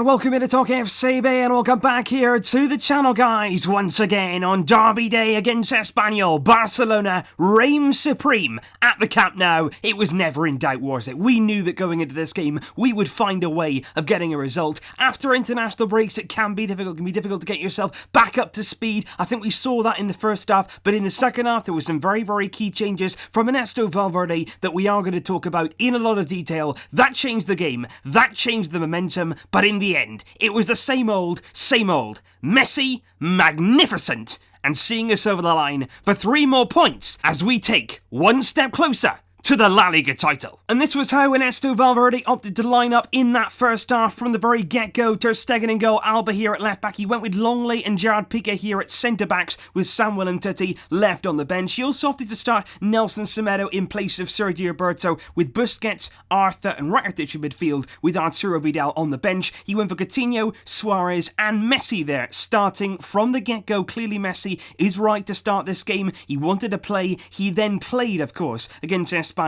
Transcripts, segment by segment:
welcome into TalkFCB and welcome back here to the channel, guys, once again on Derby Day against Espanyol. Barcelona reigns supreme at the Camp Nou. It was never in doubt, was it? We knew that going into this game we would find a way of getting a result. After international breaks, it can be difficult to get yourself back up to speed. I think we saw that in the first half, but in the second half there were some very key changes from Ernesto Valverde that we are going to talk about in a lot of detail. That changed the game, that changed the momentum, but in the end, it was the same old. Messi, magnificent, and seeing us over the line for 3 more points as we take one step closer to the La Liga title. And this was how Ernesto Valverde opted to line up in that first half from the very get-go. Ter Stegen in goal, Alba here at left-back. He went with Longley and Gerard Piqué here at centre-backs with Samuel Umtiti left on the bench. He also opted to start Nelson Semedo in place of Sergio Roberto with Busquets, Arthur and Rakitic in midfield with Arturo Vidal on the bench. He went for Coutinho, Suarez and Messi there, starting from the get-go. Clearly Messi is right to start this game. He wanted to play. He then played, of course, against Espanyol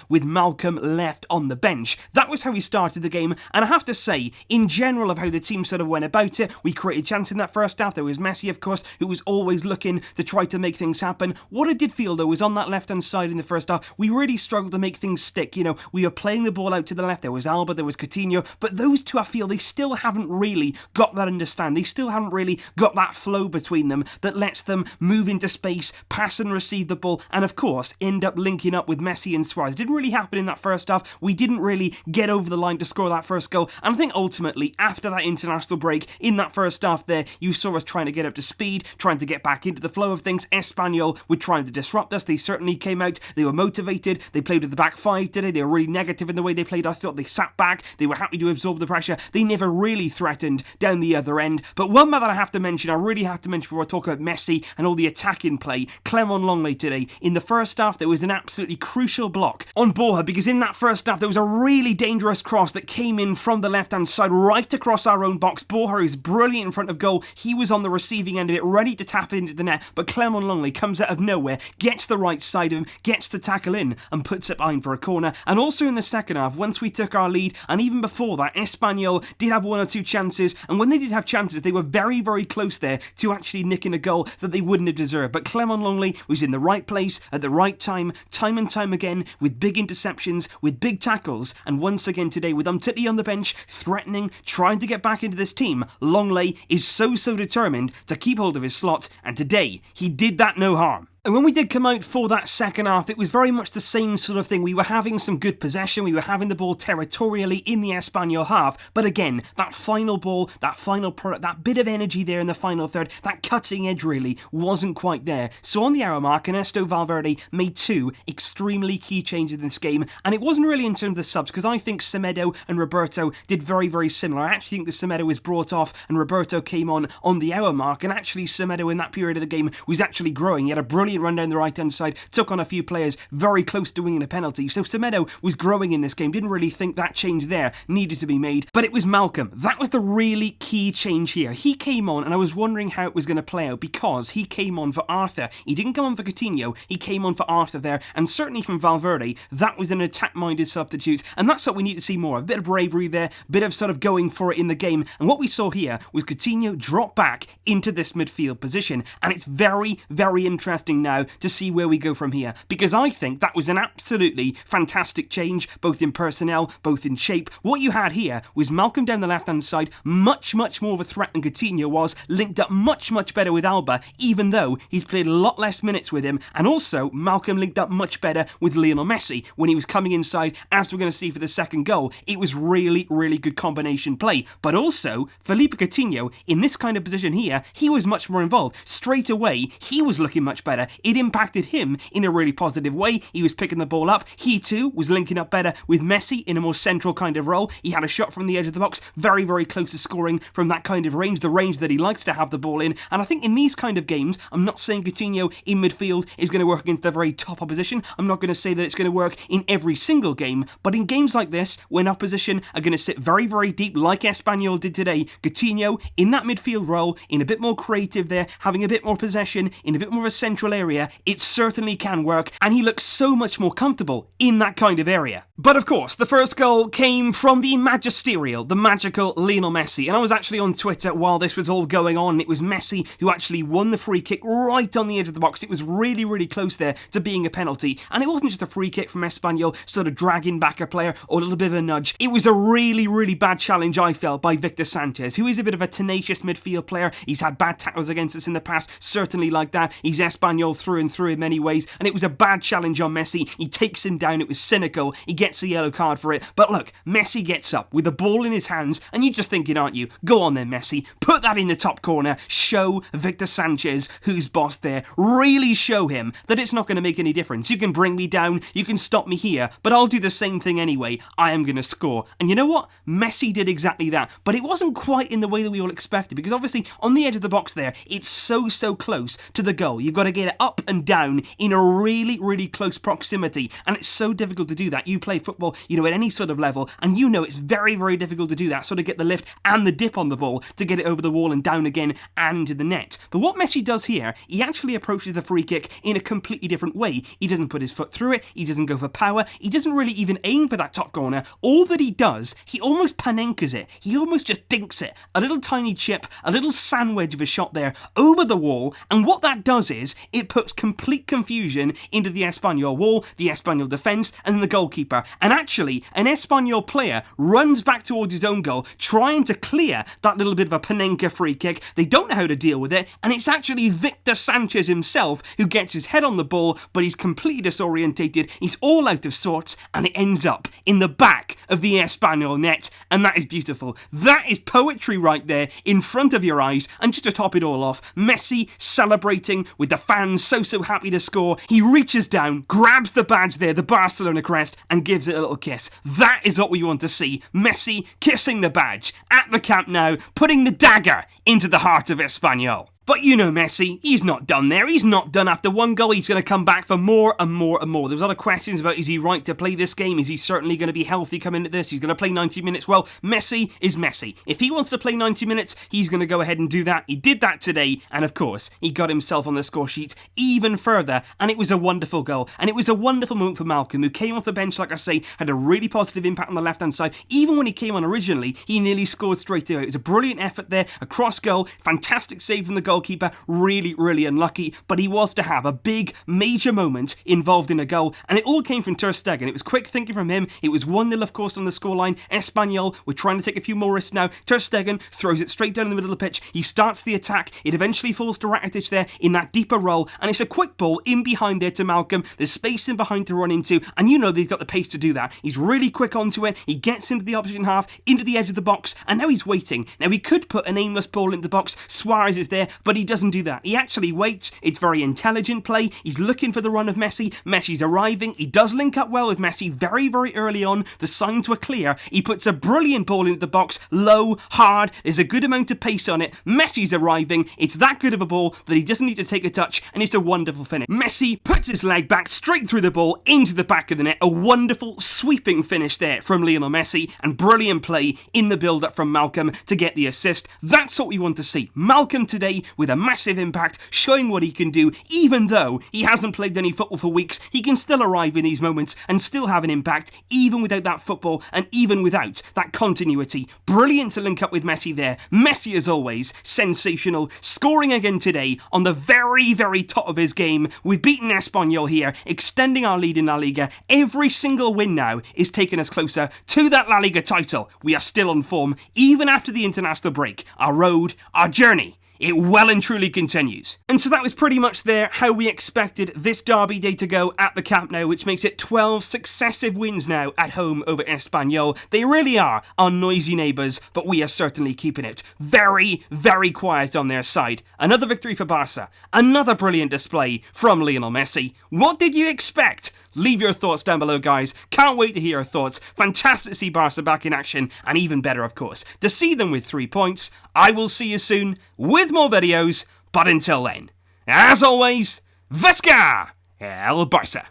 with Malcolm left on the bench. That was how he started the game, and I have to say, in general of how the team sort of went about it, we created chance in that first half. There was Messi, of course, who was always looking to try to make things happen. What I did feel, though, was on that left-hand side in the first half, we really struggled to make things stick. You know, we were playing the ball out to the left. There was Alba, there was Coutinho, but those two, I feel, they still haven't really got that understanding. They still haven't really got that flow between them that lets them move into space, pass and receive the ball, and of course, end up linking up with Messi and Suarez. It didn't really happen in that first half. We didn't really get over the line to score that first goal, and I think ultimately, after that international break, in that first half there, you saw us trying to get up to speed, trying to get back into the flow of things. Espanyol were trying to disrupt us. They certainly came out. They were motivated. They played with the back five today. They were really negative in the way they played. I thought they sat back. They were happy to absorb the pressure. They never really threatened down the other end. But one man that I have to mention, I really have to mention before I talk about Messi and all the attacking play, Clement Longley today. In the first half, there was an absolutely crucial block on Borja, because in that first half there was a really dangerous cross that came in from the left hand side right across our own box. Borja is brilliant in front of goal. He was on the receiving end of it, ready to tap into the net, but Clement Longley comes out of nowhere, gets the right side of him, gets the tackle in and puts it behind for a corner. And also in the second half, once we took our lead, and even before that, Espanyol did have 1 or 2 chances, and when they did have chances, they were very close there to actually nicking a goal that they wouldn't have deserved. But Clement Longley was in the right place at the right time and time again, with big interceptions, with big tackles, and once again today with Umtiti on the bench, threatening, trying to get back into this team. Longley is so determined to keep hold of his slot, and today he did that no harm. And when we did come out for that second half, it was very much the same sort of thing. We were having some good possession, we were having the ball territorially in the Espanyol half, but again, that final ball, that final product, that bit of energy there in the final third, that cutting edge really wasn't quite there. So on the hour mark, Ernesto Valverde made 2 extremely key changes in this game, and it wasn't really in terms of the subs, because I think Semedo and Roberto did very similar. I actually think that Semedo was brought off and Roberto came on the hour mark, and actually Semedo in that period of the game was actually growing. He had a brilliant run down the right hand side, took on a few players very close to winning a penalty, so Semedo was growing in this game. Didn't really think that change there needed to be made, but it was Malcolm. That was the really key change here. He came on and I was wondering how it was going to play out, because he came on for Arthur. He didn't come on for Coutinho, he came on for Arthur there, and certainly from Valverde, that was an attack-minded substitute, and that's what we need to see more. A bit of bravery there, a bit of sort of going for it in the game, and what we saw here was Coutinho drop back into this midfield position, and it's very interesting now to see where we go from here, because I think that was an absolutely fantastic change, both in personnel, both in shape. What you had here was Malcolm down the left-hand side, much more of a threat than Coutinho was, linked up much better with Alba, even though he's played a lot less minutes with him, and also Malcolm linked up much better with Lionel Messi when he was coming inside, as we're going to see for the second goal. It was really good combination play, but also Felipe Coutinho, in this kind of position here, he was much more involved. Straight away, he was looking much better. It impacted him in a really positive way. He was picking the ball up. He too was linking up better with Messi in a more central kind of role. He had a shot from the edge of the box, very close to scoring from that kind of range, the range that he likes to have the ball in. And I think in these kind of games, I'm not saying Coutinho in midfield is going to work against the very top opposition. I'm not going to say that it's going to work in every single game, but in games like this, when opposition are going to sit very deep like Espanyol did today, Coutinho in that midfield role, in a bit more creative there, having a bit more possession, in a bit more of a central area, it certainly can work, and he looks so much more comfortable in that kind of area. But of course, the first goal came from the magisterial, the magical Lionel Messi. And I was actually on Twitter while this was all going on. It was Messi who actually won the free kick right on the edge of the box. It was really, really close there to being a penalty. And it wasn't just a free kick from Espanyol, sort of dragging back a player or a little bit of a nudge. It was a really, really bad challenge, I felt, by Victor Sanchez, who is a bit of a tenacious midfield player. He's had bad tackles against us in the past, certainly like that. He's Espanyol through and through in many ways. And it was a bad challenge on Messi. He takes him down. It was cynical. He gets a yellow card for it. But look, Messi gets up with the ball in his hands, and you're just thinking, aren't you? Go on then, Messi. Put that in the top corner. Show Victor Sanchez who's boss there. Really show him that it's not going to make any difference. You can bring me down, you can stop me here, but I'll do the same thing anyway. I am going to score. And you know what? Messi did exactly that. But it wasn't quite in the way that we all expected, because obviously on the edge of the box there, it's so close to the goal. You've got to get it up and down in a really, really close proximity. And it's so difficult to do that. You play football, at any sort of level, and it's very, very difficult to do that. Sort of get the lift and the dip on the ball to get it over the wall and down again and into the net. But what Messi does here, he actually approaches the free kick in a completely different way. He doesn't put his foot through it. He doesn't go for power. He doesn't really even aim for that top corner. All that he does, he almost panenkas it. He almost just dinks it. A little tiny chip, a little sandwich of a shot there over the wall. And what that does is, it puts complete confusion into the Espanyol wall, the Espanyol defence, and then the goalkeeper. And actually, an Espanyol player runs back towards his own goal, trying to clear that little bit of a panenka free kick. They don't know how to deal with it, and it's actually Victor Sanchez himself who gets his head on the ball, but he's completely disorientated, he's all out of sorts, and it ends up in the back of the Espanyol net, and that is beautiful. That is poetry right there, in front of your eyes, and just to top it all off, Messi celebrating with the fans so happy to score. He reaches down, grabs the badge there, the Barcelona crest, and gives it a little kiss. That is what we want to see. Messi kissing the badge at the Camp Nou, putting the dagger into the heart of Espanyol. But Messi, he's not done there. He's not done after one goal. He's going to come back for more and more and more. There's a lot of questions about, is he right to play this game? Is he certainly going to be healthy coming into this? He's going to play 90 minutes. Well, Messi is Messi. If he wants to play 90 minutes, he's going to go ahead and do that. He did that today. And of course, he got himself on the score sheet even further. And it was a wonderful goal. And it was a wonderful moment for Malcolm, who came off the bench, like I say, had a really positive impact on the left-hand side. Even when he came on originally, he nearly scored straight away. It was a brilliant effort there, a cross goal, fantastic save from the goalkeeper. Really, really unlucky, but he was to have a big, major moment involved in a goal, and it all came from Ter Stegen. It was quick thinking from him. It was 1-0, of course, on the scoreline. Espanyol, we're trying to take a few more risks now. Ter Stegen throws it straight down in the middle of the pitch. He starts the attack. It eventually falls to Rakitic there in that deeper role, and it's a quick ball in behind there to Malcolm. There's space in behind to run into, and that he's got the pace to do that. He's really quick onto it. He gets into the opposition half, into the edge of the box, and now he's waiting. Now, he could put an aimless ball into the box. Suarez is there, but he doesn't do that. He actually waits. It's very intelligent play. He's looking for the run of Messi. Messi's arriving. He does link up well with Messi very, very early on. The signs were clear. He puts a brilliant ball into the box, low, hard. There's a good amount of pace on it. Messi's arriving. It's that good of a ball that he doesn't need to take a touch, and it's a wonderful finish. Messi puts his leg back straight through the ball into the back of the net. A wonderful sweeping finish there from Lionel Messi, and brilliant play in the build-up from Malcolm to get the assist. That's what we want to see. Malcolm today with a massive impact, showing what he can do. Even though he hasn't played any football for weeks, he can still arrive in these moments and still have an impact, even without that football and even without that continuity. Brilliant to link up with Messi there. Messi, as always, sensational, scoring again today on the very, very top of his game. We've beaten Espanyol here, extending our lead in La Liga. Every single win now is taking us closer to that La Liga title. We are still on form, even after the international break. Our road, our journey, it well and truly continues. And so that was pretty much there how we expected this derby day to go at the Camp Nou, which makes it 12 successive wins now at home over Espanyol. They really are our noisy neighbours, but we are certainly keeping it very, very quiet on their side. Another victory for Barça. Another brilliant display from Lionel Messi. What did you expect? Leave your thoughts down below, guys. Can't wait to hear your thoughts. Fantastic to see Barca back in action, and even better, of course, to see them with 3 points. I will see you soon with more videos, but until then, as always, Visca El Barça.